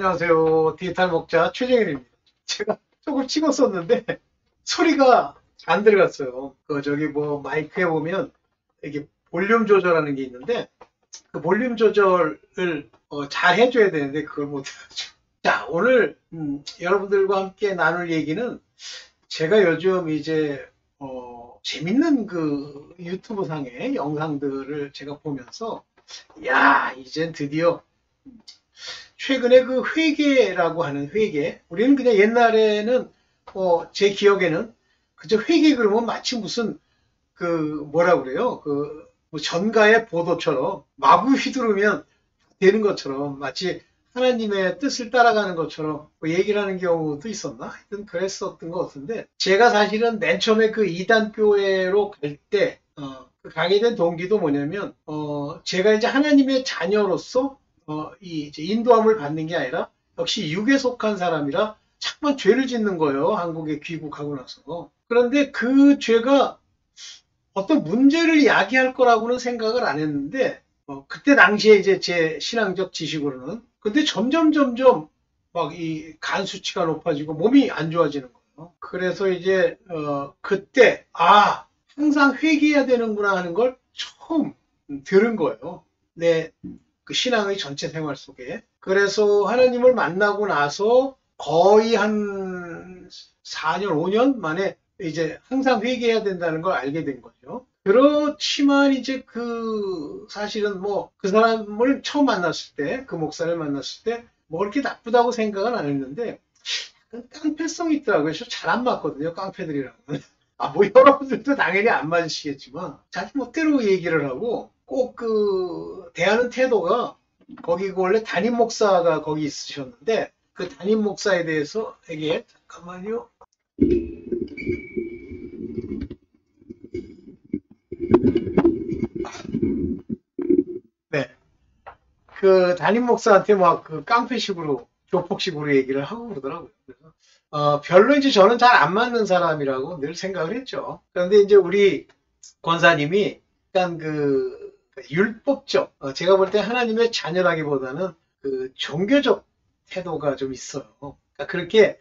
안녕하세요. 디지털 목자 최정일입니다. 제가 조금 찍었었는데 소리가 안 들어갔어요. 저기 뭐 마이크에 보면 이게 볼륨 조절하는 게 있는데 그 볼륨 조절을 잘 해줘야 되는데 그걸 못해가지고. 자, 오늘 여러분들과 함께 나눌 얘기는 제가 요즘 이제 재밌는 그 유튜브 상의 영상들을 제가 보면서 야, 이젠 드디어 최근에 그 회계라고 하는 회계, 우리는 그냥 옛날에는 제 기억에는 그저 회계 그러면 마치 무슨 그 뭐라 그래요? 뭐 전가의 보도처럼 마구 휘두르면 되는 것처럼 마치 하나님의 뜻을 따라가는 것처럼 뭐 얘기를 하는 경우도 있었나? 하여튼 그랬었던 것 같은데, 제가 사실은 맨 처음에 그 이단교회로 갈 때 그 가게 된 동기도 뭐냐면 제가 이제 하나님의 자녀로서 이제 인도함을 받는 게 아니라 역시 육에 속한 사람이라 자꾸만 죄를 짓는 거예요. 한국에 귀국하고 나서. 그런데 그 죄가 어떤 문제를 야기할 거라고는 생각을 안 했는데 그때 당시에 이제 제 신앙적 지식으로는, 근데 점점 막 이 간 수치가 높아지고 몸이 안 좋아지는 거예요. 그래서 이제 그때 항상 회개해야 되는구나 하는 걸 처음 들은 거예요. 그 신앙의 전체 생활 속에. 그래서 하나님을 만나고 나서 거의 한 4년, 5년 만에 이제 항상 회개해야 된다는 걸 알게 된 거죠. 그렇지만 이제 사실은 뭐 그 사람을 처음 만났을 때, 그 목사를 만났을 때 뭐 그렇게 나쁘다고 생각은 안 했는데 깡패성이 있더라고요. 그래서 잘 안 맞거든요, 깡패들이랑은. 뭐 여러분들도 당연히 안 맞으시겠지만 자기 멋대로 얘기를 하고 꼭 대하는 태도가, 거기 원래 담임 목사가 거기 있으셨는데 그 담임 목사에 대해서 이게 잠깐만요. 네. 그 담임 목사한테 막 그 깡패식으로 조폭식으로 얘기를 하고 그러더라고요. 그래서 별로 이제 저는 잘 안 맞는 사람이라고 늘 생각을 했죠. 그런데 이제 우리 권사님이 약간 율법적, 제가 볼 때 하나님의 자녀라기보다는 그 종교적 태도가 좀 있어요. 그러니까 그렇게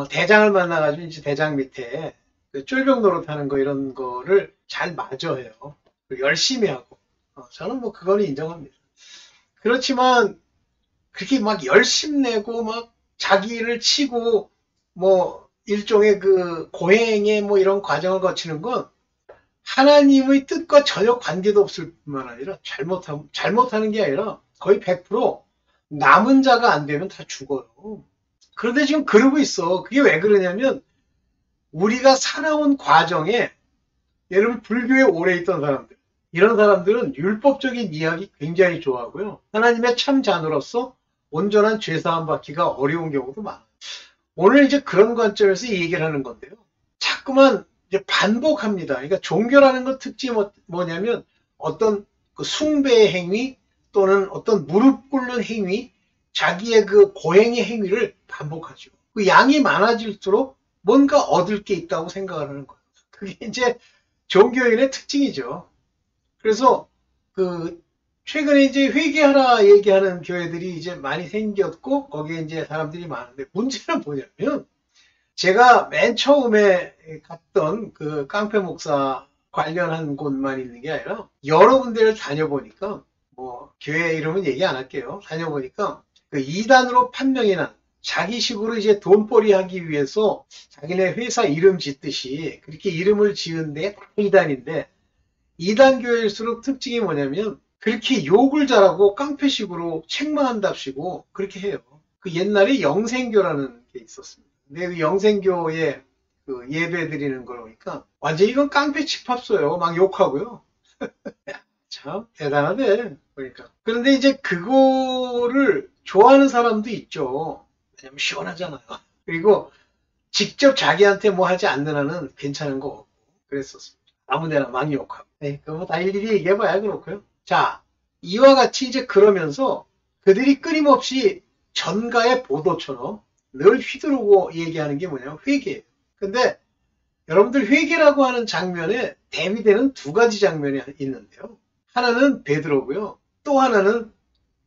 대장을 만나가지고 이제 대장 밑에 그 쫄병 노릇하는 거 이런 거를 잘 마저해요. 열심히 하고. 저는 뭐 그거는 인정합니다. 그렇지만 그렇게 막 열심내고 막 자기를 치고 뭐 일종의 그 고행의 뭐 이런 과정을 거치는 건 하나님의 뜻과 전혀 관계도 없을 뿐만 아니라 잘못하는 게 아니라 거의 100% 남은 자가 안 되면 다 죽어요. 그런데 지금 그러고 있어. 그게 왜 그러냐면 우리가 살아온 과정에, 예를 들면 불교에 오래 있던 사람들, 이런 사람들은 율법적인 이야기 굉장히 좋아하고요. 하나님의 참 자녀로서 온전한 죄사함 받기가 어려운 경우도 많아요. 오늘 이제 그런 관점에서 이 얘기를 하는 건데요. 자꾸만 이제 반복합니다. 그러니까 종교라는 것 특징이 뭐냐면 어떤 그 숭배의 행위 또는 어떤 무릎 꿇는 행위, 자기의 그 고행의 행위를 반복하죠. 그 양이 많아질수록 뭔가 얻을 게 있다고 생각을 하는 거예요. 그게 이제 종교인의 특징이죠. 그래서 최근에 이제 회개하라 얘기하는 교회들이 이제 많이 생겼고 거기에 이제 사람들이 많은데, 문제는 뭐냐면 제가 맨 처음에 갔던 그 깡패 목사 관련한 곳만 있는 게 아니라 여러 군데를 다녀보니까, 뭐 교회 이름은 얘기 안 할게요. 다녀보니까 그 이단으로 판명이 난, 자기식으로 이제 돈벌이 하기 위해서 자기네 회사 이름 짓듯이 그렇게 이름을 지은 데가 다 이단인데, 이단 교회일수록 특징이 뭐냐면 그렇게 욕을 잘하고 깡패식으로 책망한답시고 그렇게 해요. 그 옛날에 영생교라는 게 있었습니다. 근데 그 영생교에 그 예배 드리는 걸 보니까 완전히 이건 깡패 집합소예요. 막 욕하고요. 참 대단하네. 그러니까. 그런데 이제 그거를 좋아하는 사람도 있죠. 왜냐면 시원하잖아요. 그리고 직접 자기한테 뭐 하지 않는 한은 괜찮은 거 같고 그랬었습니다. 아무데나 막 욕하고. 네, 그거 다 일일이 얘기해봐야 그렇고요. 자, 이와 같이 이제 그러면서 그들이 끊임없이 전가의 보도처럼 늘 휘두르고 얘기하는 게 뭐냐면 회개예요. 근데 여러분들 회개라고 하는 장면에 대비되는 두 가지 장면이 있는데요. 하나는 베드로고요. 또 하나는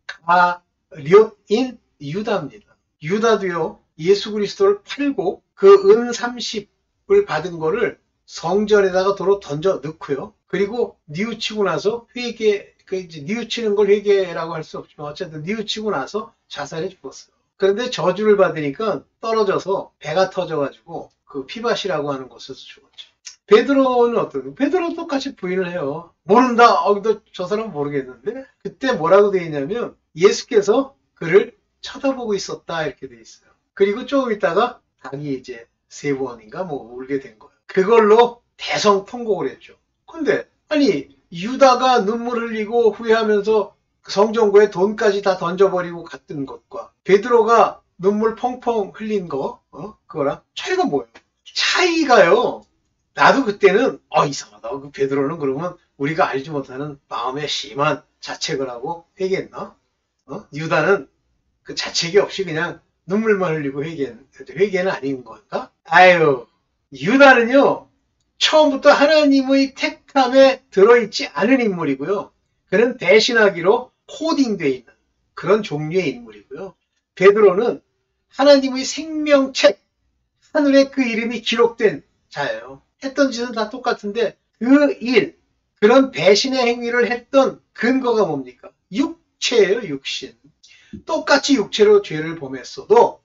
가룟인 유다입니다. 유다도요, 예수 그리스도를 팔고 그 은 30을 받은 거를 성전에다가 도로 던져 넣고요. 그리고 뉘우치고 나서 이제 뉘우치는 걸 회개라고 할 수 없지만 어쨌든 뉘우치고 나서 자살해 죽었어요. 그런데 저주를 받으니까 떨어져서 배가 터져가지고 그 피밭이라고 하는 곳에서 죽었죠. 베드로는 어떤? 베드로 똑같이 부인을 해요. 모른다. 저 사람 모르겠는데. 그때 뭐라고 돼 있냐면 예수께서 그를 쳐다보고 있었다 이렇게 돼 있어요. 그리고 조금 있다가 닭이 이제 3번인가 뭐 울게 된 거예요. 그걸로 대성통곡을 했죠. 근데 아니 유다가 눈물 흘리고 후회하면서 성전구에 돈까지 다 던져버리고 갔던 것과 베드로가 눈물 펑펑 흘린 거 그거랑 차이가 뭐예요? 차이가요. 나도 그때는 이상하다. 그 베드로는 그러면 우리가 알지 못하는 마음의 심한 자책을 하고 회개했나? 유다는 그 자책이 없이 그냥 눈물만 흘리고 회개는 아닌 건가? 아유, 유다는요, 처음부터 하나님의 택함에 들어있지 않은 인물이고요. 그는 대신하기로 코딩되어 있는 그런 종류의 인물이고요. 베드로는 하나님의 생명책, 하늘에 그 이름이 기록된 자예요. 했던 짓은 다 똑같은데 그런 배신의 행위를 했던 근거가 뭡니까? 육체예요, 육신. 똑같이 육체로 죄를 범했어도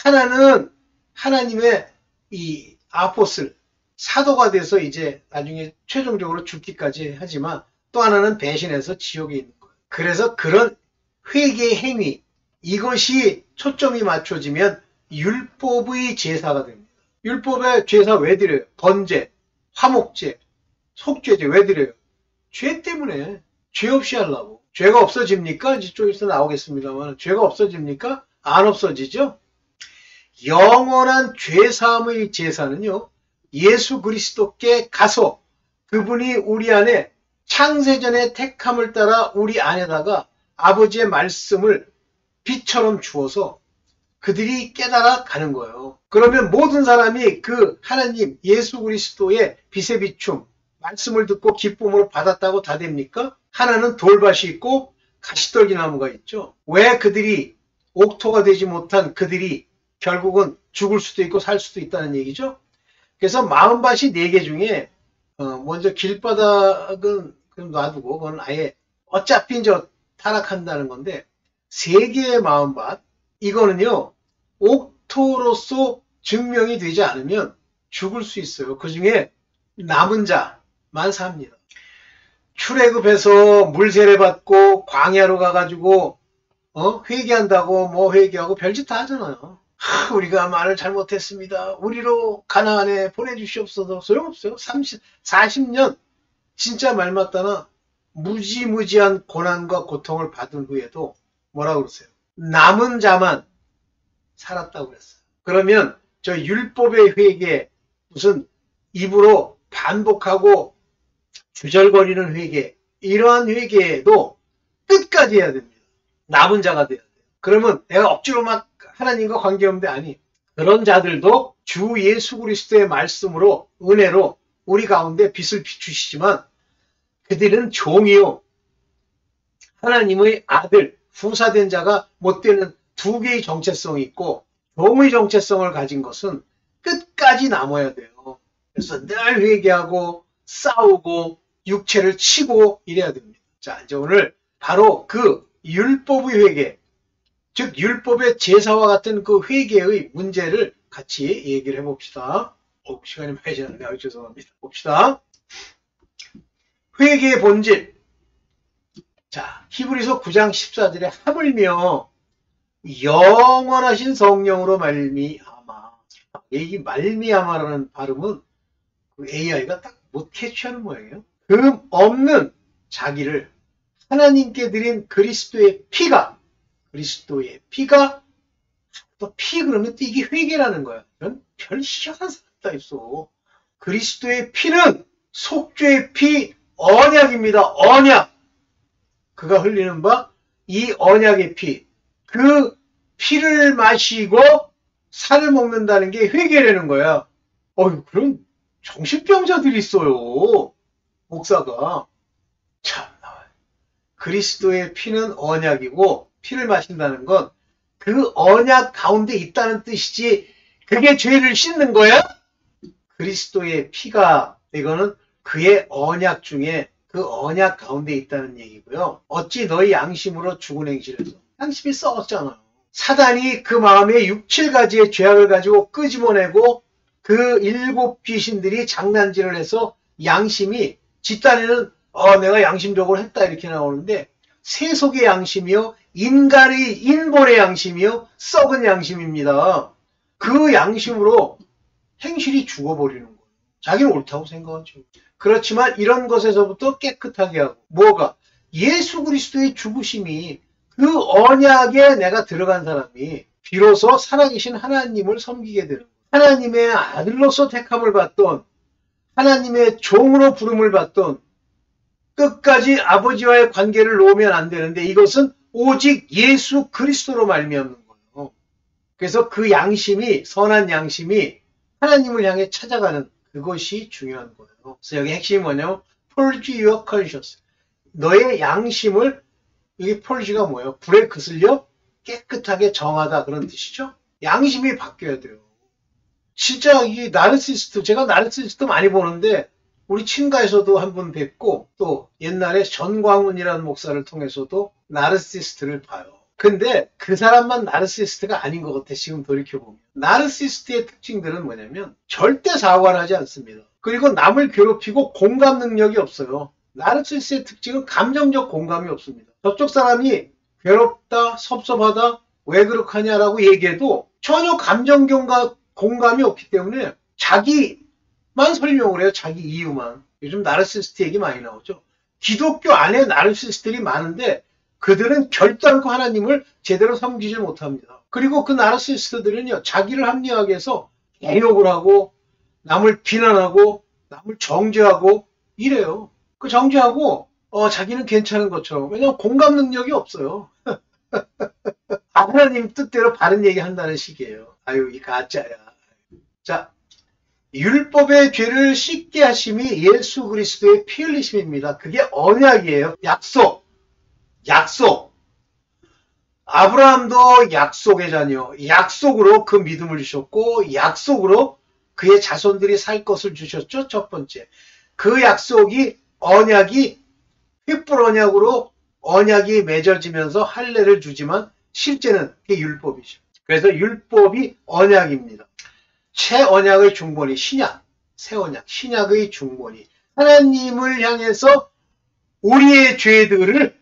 하나는 하나님의 이 아포슬, 사도가 돼서 이제 나중에 최종적으로 죽기까지 하지만 또 하나는 배신해서 지옥에 있는 거예요. 그래서 그런 회개의 행위, 이것이 초점이 맞춰지면 율법의 제사가 됩니다. 율법의 제사 왜 드려요? 번제, 화목제, 속죄제 왜 드려요? 죄 때문에. 죄 없이 하려고. 죄가 없어집니까? 이제 좀 있어 나오겠습니다만 죄가 없어집니까? 안 없어지죠? 영원한 죄사함의 제사는요. 예수 그리스도께 가서 그분이 우리 안에 창세전의 택함을 따라 우리 안에다가 아버지의 말씀을 빛처럼 주어서 그들이 깨달아 가는 거예요. 그러면 모든 사람이 그 하나님 예수 그리스도의 빛의 비춤 말씀을 듣고 기쁨으로 받았다고 다 됩니까? 하나는 돌밭이 있고 가시떨기 나무가 있죠. 왜 그들이 옥토가 되지 못한 그들이 결국은 죽을 수도 있고 살 수도 있다는 얘기죠. 그래서 40밭이 4개 중에 먼저 길바닥은 그럼 놔두고 그건 아예 어차피 이제 타락한다는 건데 3개의 40밭 이거는요 옥토로서 증명이 되지 않으면 죽을 수 있어요. 그 중에 남은 자만 삽니다. 출애굽해서 물 세례받고 광야로 가가지고 회개한다고 뭐 회개하고 별짓 다 하잖아요. 우리가 말을 잘못했습니다. 우리로 가나안에 보내주시옵소서. 소용없어요. 40년 진짜 말 맞다나 무지무지한 고난과 고통을 받은 후에도 뭐라고 그러세요? 남은 자만 살았다고 그랬어요. 그러면 저 율법의 회개 무슨 입으로 반복하고 주절거리는 회개 이러한 회개도 끝까지 해야 됩니다. 남은 자가 돼야 돼요. 그러면 내가 억지로 막 하나님과 관계없는데 아니 그런 자들도 주 예수 그리스도의 말씀으로 은혜로 우리 가운데 빛을 비추시지만 그들은 종이요 하나님의 아들 후사된 자가 못 되는 2개의 정체성이 있고 종의 정체성을 가진 것은 끝까지 남아야 돼요. 그래서 늘 회개하고 싸우고 육체를 치고 이래야 됩니다. 자, 이제 오늘 바로 그 율법의 회개, 즉 율법의 제사와 같은 그 회개의 문제를 같이 얘기를 해봅시다. 시간이 많이 지났네요. 죄송합니다. 봅시다. 회개의 본질. 자, 히브리서 9장 14절에 하물며 영원하신 성령으로 말미암아. 이 말미암아라는 발음은 그 AI가 딱 못 캐치하는 모양이에요. 금 없는 자기를 하나님께 드린 그리스도의 피가 또 피 그러면 또 이게 회개라는 거야. 이런 별 희한한 사람 다 있어. 그리스도의 피는 속죄의 피 언약입니다. 언약. 그가 흘리는 바 이 언약의 피. 그 피를 마시고 살을 먹는다는 게 회개라는 거야. 그런 정신병자들이 있어요. 목사가. 참, 그리스도의 피는 언약이고 피를 마신다는 건 그 언약 가운데 있다는 뜻이지 그게 죄를 씻는 거야? 그리스도의 피가 이거는 그의 언약 중에 그 언약 가운데 있다는 얘기고요. 어찌 너희 양심으로 죽은 행실에서 양심이 썩었잖아요. 사단이 그 마음에 6, 7가지의 죄악을 가지고 끄집어내고 그 7 귀신들이 장난질을 해서 양심이 집단에는 내가 양심적으로 했다 이렇게 나오는데 세속의 양심이요 인본의 양심이요 썩은 양심입니다. 그 양심으로 행실이 죽어버리는 거예요. 자기는 옳다고 생각하죠. 그렇지만 이런 것에서부터 깨끗하게 하고 뭐가 예수 그리스도의 죽으심이 그 언약에 내가 들어간 사람이 비로소 살아계신 하나님을 섬기게 되는 거예요. 하나님의 아들로서 택함을 받던 하나님의 종으로 부름을 받던 끝까지 아버지와의 관계를 놓으면 안 되는데 이것은 오직 예수 그리스도로 말미암는 거예요. 그래서 그 양심이 선한 양심이 하나님을 향해 찾아가는 그것이 중요한 거예요. 그래서 여기 핵심이 뭐냐면 purge your conscience. 너의 양심을 이게 purge가 뭐예요? 불에 그슬려 깨끗하게 정하다 그런 뜻이죠. 양심이 바뀌어야 돼요. 진짜 이 나르시스트 제가 나르시스트 많이 보는데 우리 친가에서도 한 번 뵙고 또 옛날에 전광훈이라는 목사를 통해서도 나르시스트를 봐요. 근데 그 사람만 나르시스트가 아닌 것 같아 지금 돌이켜보면. 나르시스트의 특징들은 뭐냐면 절대 사과를 하지 않습니다. 그리고 남을 괴롭히고 공감 능력이 없어요. 나르시스트의 특징은 감정적 공감이 없습니다. 저쪽 사람이 괴롭다, 섭섭하다, 왜 그렇게 하냐라고 얘기해도 전혀 감정 공감이 없기 때문에 자기만 설명을 해요. 자기 이유만. 요즘 나르시스트 얘기 많이 나오죠. 기독교 안에 나르시스트들이 많은데 그들은 결단코 하나님을 제대로 섬기지 못합니다. 그리고 그 나르시스트들은요. 자기를 합리화하게 해서 개욕을 하고 남을 비난하고 남을 정죄하고 이래요. 그 정죄하고 자기는 괜찮은 것처럼. 왜냐하면 공감 능력이 없어요. 하나님 뜻대로 바른 얘기 한다는 식이에요. 아유 이 가짜야. 자, 율법의 죄를 씻게 하심이 예수 그리스도의 피 흘리심입니다. 그게 언약이에요. 약속. 아브라함도 약속의 자녀. 약속으로 그 믿음을 주셨고 약속으로 그의 자손들이 살 것을 주셨죠. 첫 번째. 그 약속이 언약이 횃불 언약으로 언약이 맺어지면서 할례를 주지만 실제는 그게 율법이죠. 그래서 율법이 언약입니다. 새 언약의 중본이 신약, 새 언약, 신약의 중본이 하나님을 향해서 우리의 죄들을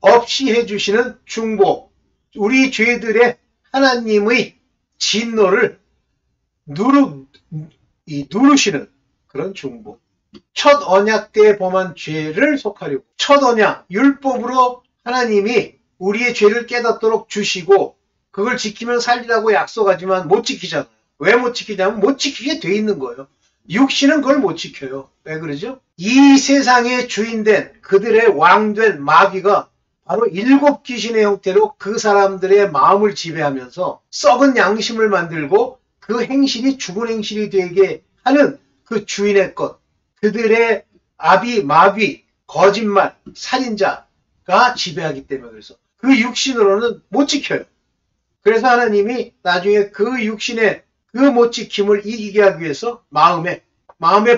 없이 해주시는 중보, 우리 죄들의 하나님의 진노를 누르시는 그런 중보. 첫 언약 때 범한 죄를 속하려고 첫 언약, 율법으로 하나님이 우리의 죄를 깨닫도록 주시고 그걸 지키면 살리라고 약속하지만 못 지키잖아요. 왜 못 지키냐면 못 지키게 돼 있는 거예요. 육신은 그걸 못 지켜요. 왜 그러죠? 이 세상의 주인된 그들의 왕된 마귀가 바로 7 귀신의 형태로 그 사람들의 마음을 지배하면서 썩은 양심을 만들고 그 행실이 죽은 행실이 되게 하는 그 주인의 것, 그들의 아비, 마귀, 거짓말, 살인자가 지배하기 때문에 그래서 그 육신으로는 못 지켜요. 그래서 하나님이 나중에 그 육신의 그 못 지킴을 이기게 하기 위해서 마음에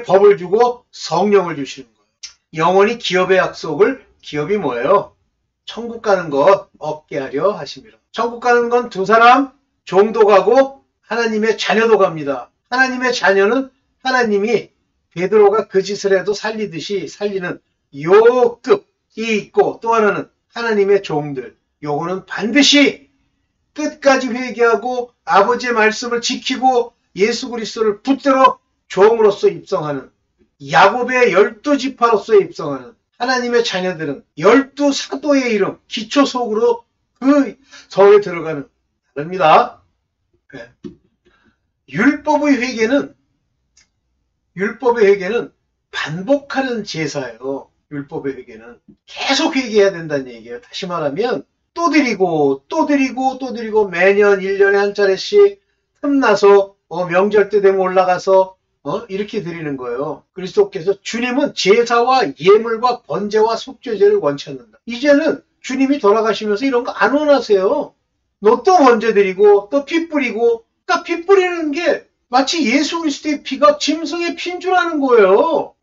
법을 주고 성령을 주시는 거예요. 영원히 기업의 약속을, 기업이 뭐예요? 천국 가는 것 없게 하려 하심이라. 천국 가는 건 두 사람 종도 가고 하나님의 자녀도 갑니다. 하나님의 자녀는 하나님이 베드로가 그 짓을 해도 살리듯이 살리는 요 급이 있고 또 하나는 하나님의 종들. 요거는 반드시 끝까지 회개하고 아버지의 말씀을 지키고 예수 그리스도를 붙들어 종으로서 입성하는 야곱의 12지파로서 입성하는 하나님의 자녀들은 12사도의 이름 기초 속으로 그 성에 들어가는 다릅니다. 네. 율법의 회개는 반복하는 제사예요. 율법의 회개는 계속 회개해야 된다는 얘기예요. 다시 말하면 또 드리고 매년 1년에 한 차례씩 틈나서 명절 때 되면 올라가서 이렇게 드리는 거예요. 그리스도께서 주님은 제사와 예물과 번제와 속죄제를 원치 않는다. 이제는 주님이 돌아가시면서 이런 거 안 원하세요. 너 또 번제 드리고 또 피 뿌리고, 그러니까 피 뿌리는 게 마치 예수 그리스도의 피가 짐승의 피인 줄 아는 거예요.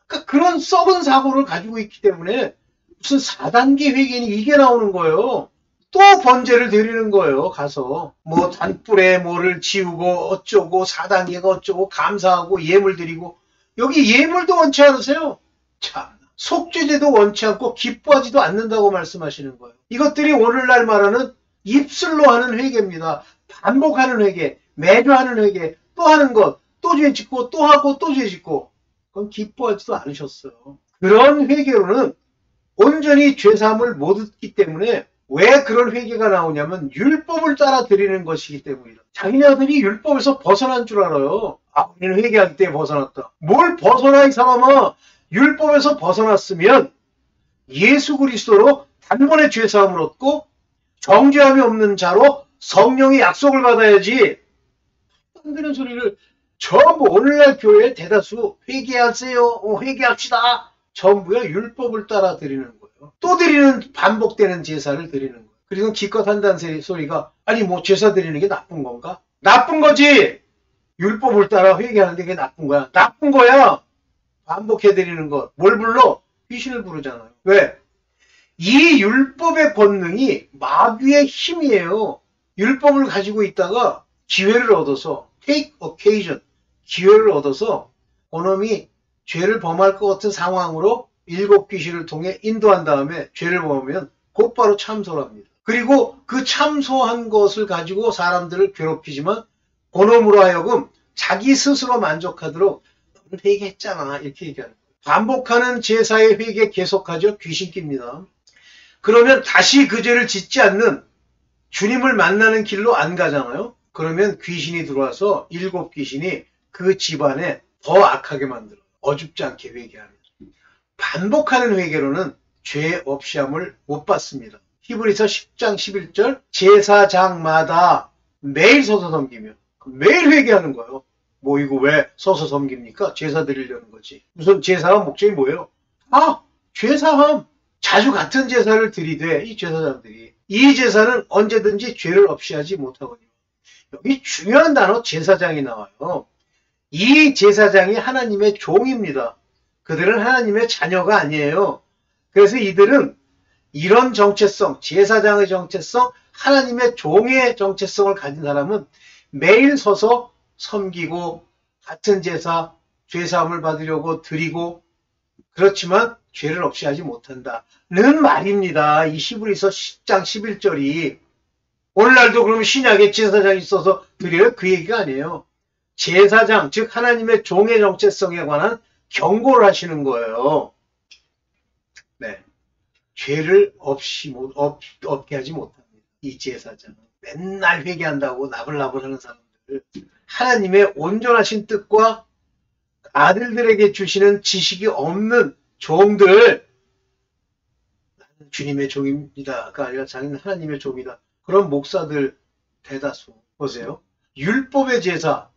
그러니까 그런 썩은 사고를 가지고 있기 때문에 무슨 4단계 회개니 이게 나오는 거예요. 또 번제를 드리는 거예요. 가서 뭐 단불에 뭐를 지우고 어쩌고 4단계가 어쩌고 감사하고 예물 드리고, 여기 예물도 원치 않으세요. 참, 속죄제도 원치 않고 기뻐하지도 않는다고 말씀하시는 거예요. 이것들이 오늘날 말하는 입술로 하는 회개입니다. 반복하는 회개, 매주 하는 회개, 또 하는 것, 또 죄 짓고 또 하고 또 죄 짓고, 그건 기뻐하지도 않으셨어요. 그런 회개로는 온전히 죄사함을 못 얻기 때문에, 왜 그런 회개가 나오냐면 율법을 따라 드리는 것이기 때문이다. 자기네들이 율법에서 벗어난 줄 알아요. 아, 우리는 회개할 때 벗어났다. 뭘 벗어나, 이 사람아. 율법에서 벗어났으면 예수 그리스도로 단번에 죄사함을 얻고 정죄함이 없는 자로 성령의 약속을 받아야지. 안 되는 소리를 전부 오늘날 교회 대다수 회개하세요. 회개합시다. 전부요 율법을 따라 드리는 거예요. 또 드리는, 반복되는 제사를 드리는 거예요. 그리고 기껏 한다는 소리가, 아니 뭐 제사 드리는 게 나쁜 건가? 나쁜 거지. 율법을 따라 회개하는 게 나쁜 거야. 나쁜 거야. 반복해 드리는 것. 뭘 불러? 귀신을 부르잖아요. 왜? 이 율법의 권능이 마귀의 힘이에요. 율법을 가지고 있다가 기회를 얻어서, take occasion, 기회를 얻어서 그놈이 죄를 범할 것 같은 상황으로 7 귀신을 통해 인도한 다음에 죄를 범하면 곧바로 참소를 합니다. 그리고 그 참소한 것을 가지고 사람들을 괴롭히지만 그놈으로 하여금 자기 스스로 만족하도록 너는 회개했잖아 이렇게 얘기하는 거예요. 반복하는 제사의 회개 계속하죠. 귀신 낍니다. 그러면 다시 그 죄를 짓지 않는 주님을 만나는 길로 안 가잖아요. 그러면 귀신이 들어와서 7 귀신이 그 집안에 더 악하게 만들어요. 어줍지 않게 회개하는. 반복하는 회개로는 죄 없이 함을 못 받습니다. 히브리서 10장 11절 제사장마다 매일 서서 섬기며, 매일 회개하는 거예요. 뭐 이거 왜 서서 섬깁니까? 제사 드리려는 거지. 우선 제사의 목적이 뭐예요? 아, 죄사함. 자주 같은 제사를 드리되 이 제사장들이 이 제사는 언제든지 죄를 없이 하지 못하거든요. 여기 중요한 단어 제사장이 나와요. 이 제사장이 하나님의 종입니다. 그들은 하나님의 자녀가 아니에요. 그래서 이들은 이런 정체성, 제사장의 정체성, 하나님의 종의 정체성을 가진 사람은 매일 서서 섬기고 같은 제사, 죄사함을 받으려고 드리고, 그렇지만 죄를 없이 하지 못한다는 말입니다. 이 히브리서 10장 11절이 오늘날도 그러면 신약에 제사장이 있어서 드려요? 그 얘기가 아니에요. 제사장, 즉 하나님의 종의 정체성에 관한 경고를 하시는 거예요. 네, 죄를 없게 하지 못합니다. 이 제사장은 맨날 회개한다고 나불나불하는 사람들, 하나님의 온전하신 뜻과 아들들에게 주시는 지식이 없는 종들, 나는 주님의 종입니다가 아니라 자기는 하나님의 종이다. 그런 목사들 대다수. 보세요. 율법의 제사,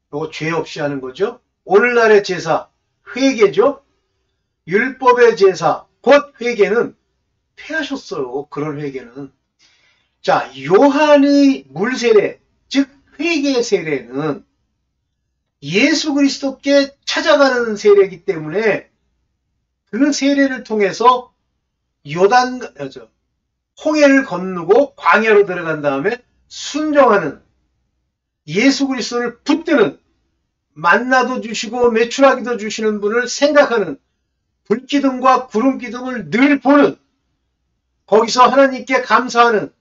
이거 죄 없이 하는 거죠. 오늘날의 제사, 회개죠. 율법의 제사, 곧 회개는 폐하셨어요. 그런 회개는. 자, 요한의 물세례, 즉 회개 세례는 예수 그리스도께 찾아가는 세례이기 때문에 그 세례를 통해서 홍해를 건너고 광야로 들어간 다음에 순종하는, 예수 그리스도를 붙드는, 만나도 주시고 메추라기도 주시는 분을 생각하는, 불기둥과 구름기둥을 늘 보는, 거기서 하나님께 감사하는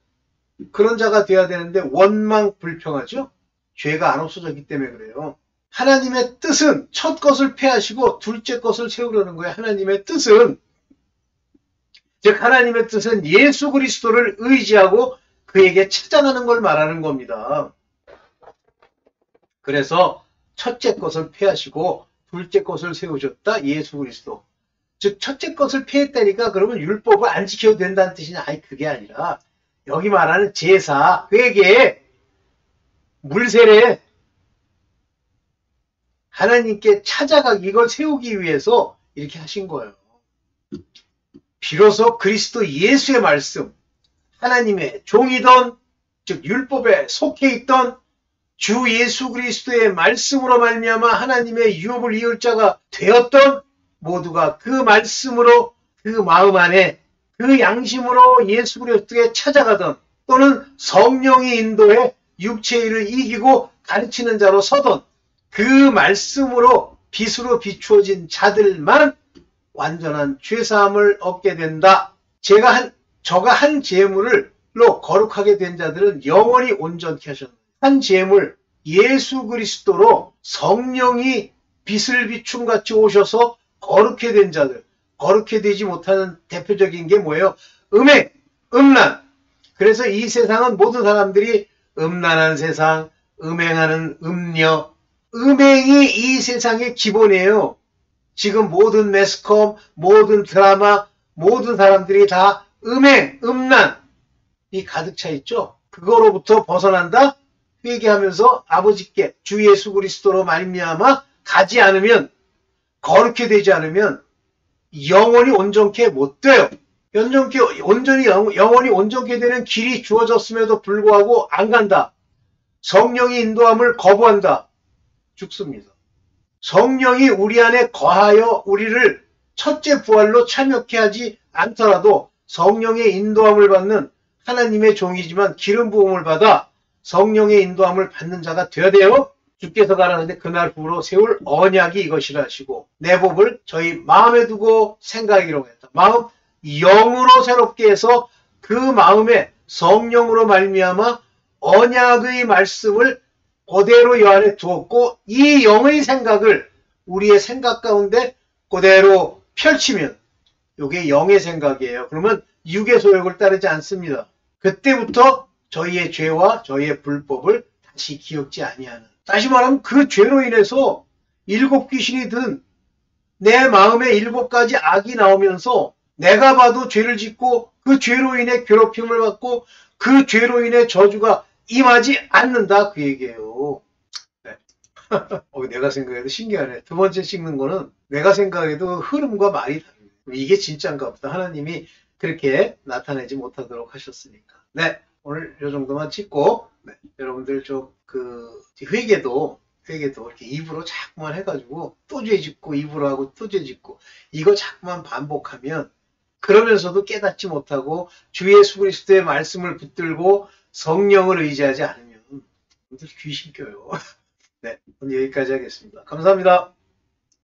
그런 자가 되어야 되는데 원망불평하죠. 죄가 안 없어졌기 때문에 그래요. 하나님의 뜻은 첫 것을 폐하시고 둘째 것을 세우려는 거예요. 하나님의 뜻은, 즉 하나님의 뜻은 예수 그리스도를 의지하고 그에게 찾아가는 걸 말하는 겁니다. 그래서 첫째 것을 폐하시고 둘째 것을 세우셨다. 예수 그리스도. 즉 첫째 것을 폐했다니까 그러면 율법을 안 지켜도 된다는 뜻이냐? 아니, 그게 아니라 여기 말하는 제사, 회개, 물세례, 하나님께 찾아가기, 이걸 세우기 위해서 이렇게 하신 거예요. 비로소 그리스도 예수의 말씀, 하나님의 종이던 즉 율법에 속해 있던 주 예수 그리스도의 말씀으로 말미암아 하나님의 유업을 이을 자가 되었던 모두가 그 말씀으로 그 마음 안에 그 양심으로 예수 그리스도에 찾아가던 또는 성령이 인도해 육체의 일을 이기고 가르치는 자로 서던 그 말씀으로 빛으로 비추어진 자들만 완전한 죄사함을 얻게 된다. 저가 한 제물로 거룩하게 된 자들은 영원히 온전케 하셨다. 한 제물 예수 그리스도로 성령이 빛을 비춤같이 오셔서 거룩해 된 자들, 거룩해 되지 못하는 대표적인 게 뭐예요? 음행, 음란. 그래서 이 세상은 모든 사람들이 음란한 세상, 음행하는 음녀, 음행이 이 세상의 기본이에요. 지금 모든 매스컴, 모든 드라마, 모든 사람들이 다 음행, 음란이 가득 차 있죠. 그거로부터 벗어난다? 회개하면서 아버지께 주 예수 그리스도로 말미암아 가지 않으면, 거룩해 되지 않으면 영원히 온전케 못 돼요. 영원히 온전케 되는 길이 주어졌음에도 불구하고 안 간다. 성령이 인도함을 거부한다. 죽습니다. 성령이 우리 안에 거하여 우리를 첫째 부활로 참여케 하지 않더라도 성령의 인도함을 받는 하나님의 종이지만 기름 부음을 받아 성령의 인도함을 받는 자가 되어야 돼요. 주께서 가라는데 그날 후로 세울 언약이 이것이라 하시고 내 법을 저희 마음에 두고 생각하기로 했다. 마음 영으로 새롭게 해서 그 마음에 성령으로 말미암아 언약의 말씀을 그대로 여 안에 두었고 이 영의 생각을 우리의 생각 가운데 그대로 펼치면 이게 영의 생각이에요. 그러면 육의 소욕을 따르지 않습니다. 그때부터 저희의 죄와 저희의 불법을 다시 기억지 아니하는. 다시 말하면 그 죄로 인해서 7 귀신이 든 내 마음에 7가지 악이 나오면서 내가 봐도 죄를 짓고 그 죄로 인해 괴롭힘을 받고 그 죄로 인해 저주가 임하지 않는다 그 얘기예요. 네. 내가 생각해도 신기하네. 두 번째 찍는 거는 내가 생각해도 흐름과 말이 다릅니다. 이게 진짜인가 보다. 하나님이 그렇게 나타내지 못하도록 하셨으니까. 네, 오늘 이 정도만 찍고 네, 여러분들 좀 회개도 이렇게 입으로 자꾸만 해가지고 또 죄 짓고 입으로 하고 또 죄 짓고 이거 자꾸만 반복하면 그러면서도 깨닫지 못하고 주 예수 그리스도의 말씀을 붙들고 성령을 의지하지 않으면 귀신 껴요. 네, 오늘 여기까지 하겠습니다. 감사합니다.